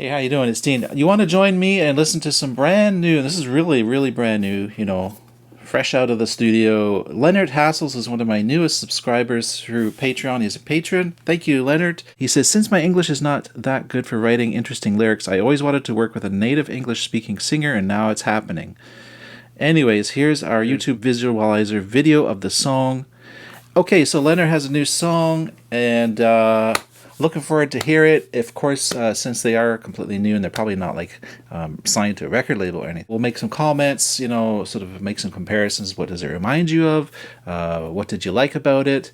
Hey, how you doing? It's Dean. You want to join me and listen to some brand new, this is really, really brand new, fresh out of the studio. Leonard Hassels is one of my newest subscribers through Patreon. He's a patron. Thank you, Leonard. He says, since my English is not that good for writing interesting lyrics, I always wanted to work with a native English-speaking singer, and now it's happening. Anyways, here's our YouTube visualizer video of the song. Okay, so Leonard has a new song, and looking forward to hear it. Of course, since they are completely new and they're probably not signed to a record label or anything, we'll make some comments, sort of make some comparisons. What does it remind you of? What did you like about it?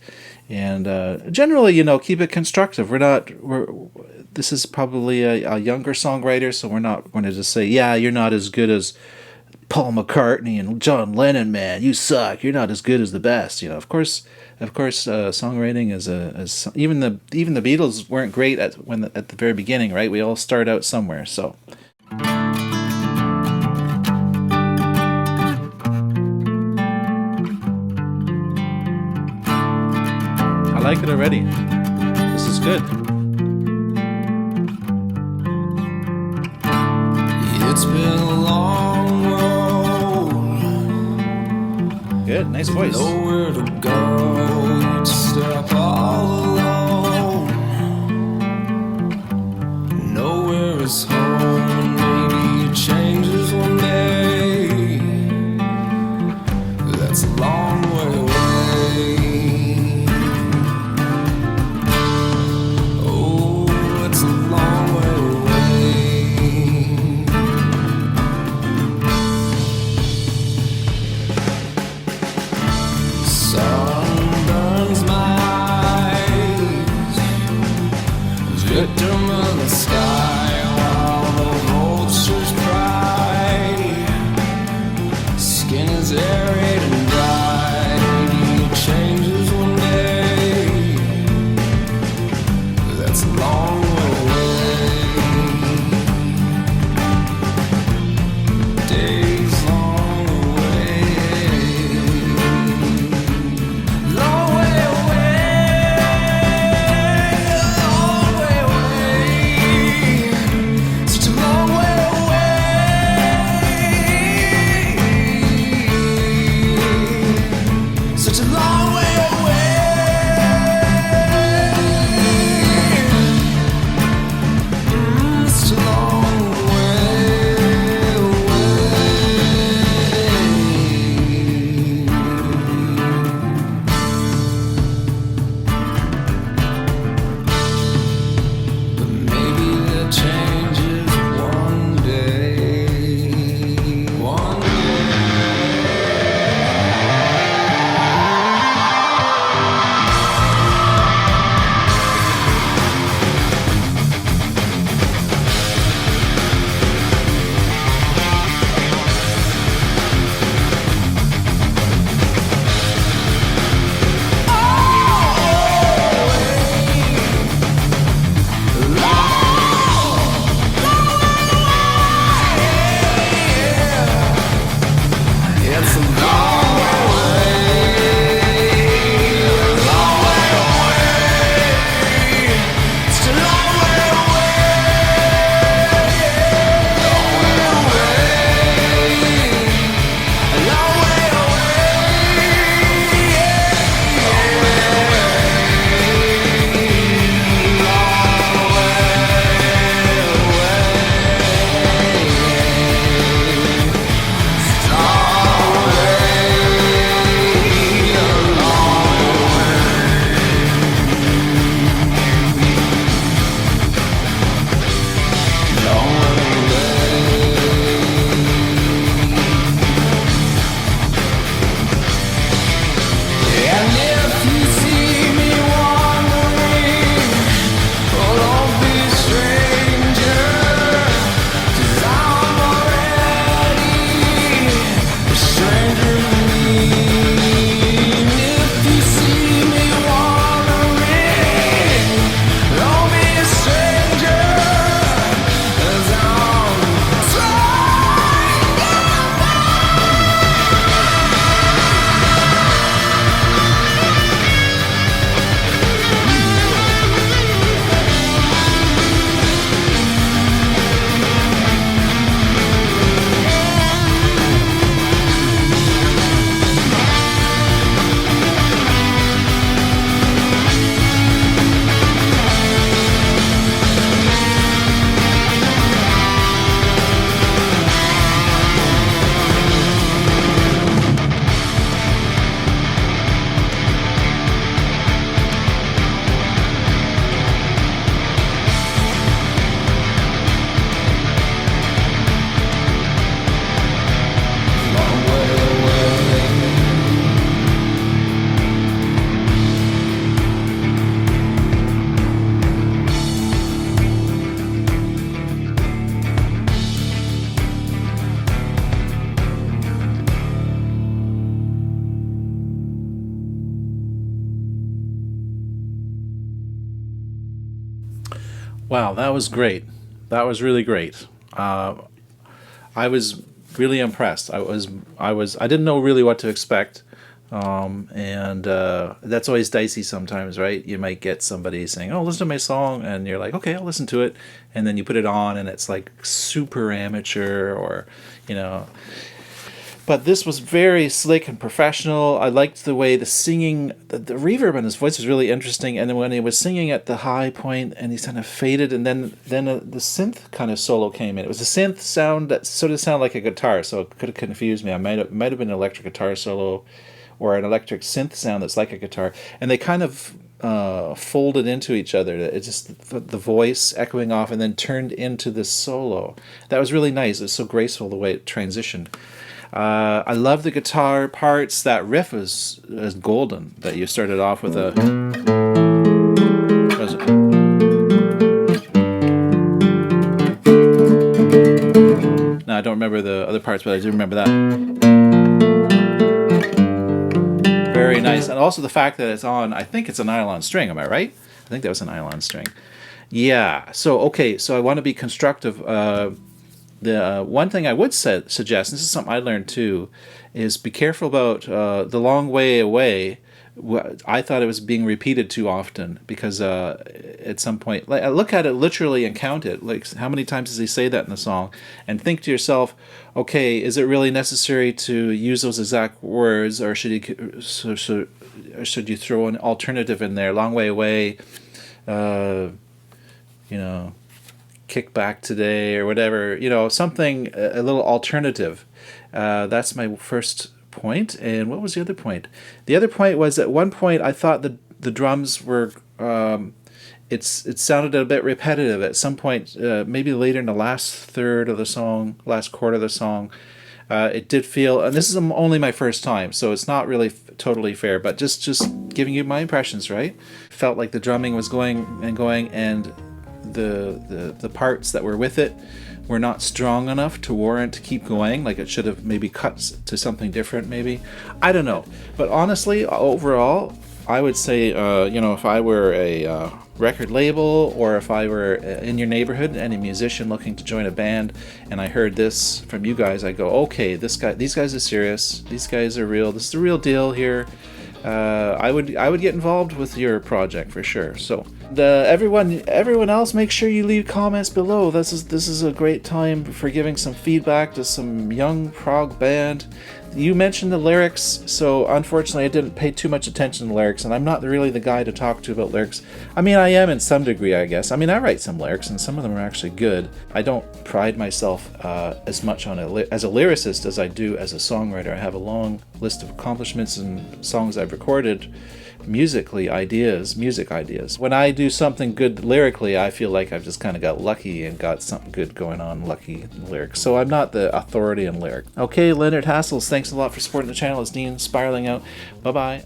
And generally, keep it constructive. This is probably a younger songwriter, so we're not going to just say, yeah, you're not as good as Paul McCartney and John Lennon, man, you suck. You're not as good as the best. Of course, songwriting is even the Beatles weren't great at the very beginning, right? We all start out somewhere. So I like it already. This is good. It's been a long road. Good, nice voice. Nowhere to go, each step all alone. Nowhere is home, maybe it changes one day. That's a long way away. Oh, it's a long way away. Sun burns my eyes, victim of the sky, while the Wow, that was great. That was really great. I was really impressed. I didn't know really what to expect. And that's always dicey sometimes, right? You might get somebody saying, "Oh, listen to my song," and you're like, "Okay, I'll listen to it," and then you put it on, and it's like super amateur, or you know. But this was very slick and professional. I liked the way the singing, the reverb on his voice was really interesting. And then when he was singing at the high point, and he kind of faded, and then the synth kind of solo came in. It was a synth sound that sort of sounded like a guitar, so it could have confused me. I might have been an electric guitar solo, or an electric synth sound that's like a guitar, and they kind of folded into each other. It just the voice echoing off, and then turned into this solo. That was really nice. It was so graceful the way it transitioned. I love the guitar parts. That riff is golden. That you started off with a. No, I don't remember the other parts, but I do remember that. Very nice, and also the fact that it's on. I think it's a nylon string. Am I right? I think that was a nylon string. Yeah. So okay. So I want to be constructive. The one thing I would suggest, and this is something I learned too, is be careful about the long way away. I thought it was being repeated too often, because at some point, like, look at it literally and count it. Like, how many times does he say that in the song? And think to yourself, okay, is it really necessary to use those exact words, or should you throw an alternative in there? Long way away, you know. Kick back today, or whatever, something a little alternative. That's my first point. And what was the other point? The other point was, at one point I thought the drums were it sounded a bit repetitive at some point, maybe later in the last third of the song, last quarter of the song. It did feel, and this is only my first time, so it's not really totally fair, but just giving you my impressions, right? Felt like the drumming was going, and the parts that were with it were not strong enough to warrant to keep going. Like, it should have maybe cut to something different, maybe. I don't know. But honestly, overall, I would say, if I were a record label, or if I were in your neighborhood, any musician looking to join a band, and I heard this from you guys, I go, okay, these guys are serious. These guys are real. This is the real deal here. I would get involved with your project for sure. So everyone else, make sure you leave comments below. This is a great time for giving some feedback to some young prog band. You mentioned the lyrics, so unfortunately I didn't pay too much attention to the lyrics, and I'm not really the guy to talk to about lyrics. I mean, I am in some degree, I guess. I mean, I write some lyrics, and some of them are actually good. I don't pride myself as much on as a lyricist as I do as a songwriter. I have a long list of accomplishments and songs I've recorded, music ideas. When I do something good lyrically, I feel like I've just kind of got lucky and got something good going on, lucky lyrics. So I'm not the authority in lyrics. Okay, Leonard Hassels, thanks a lot for supporting the channel. It's Dean spiraling out. Bye-bye.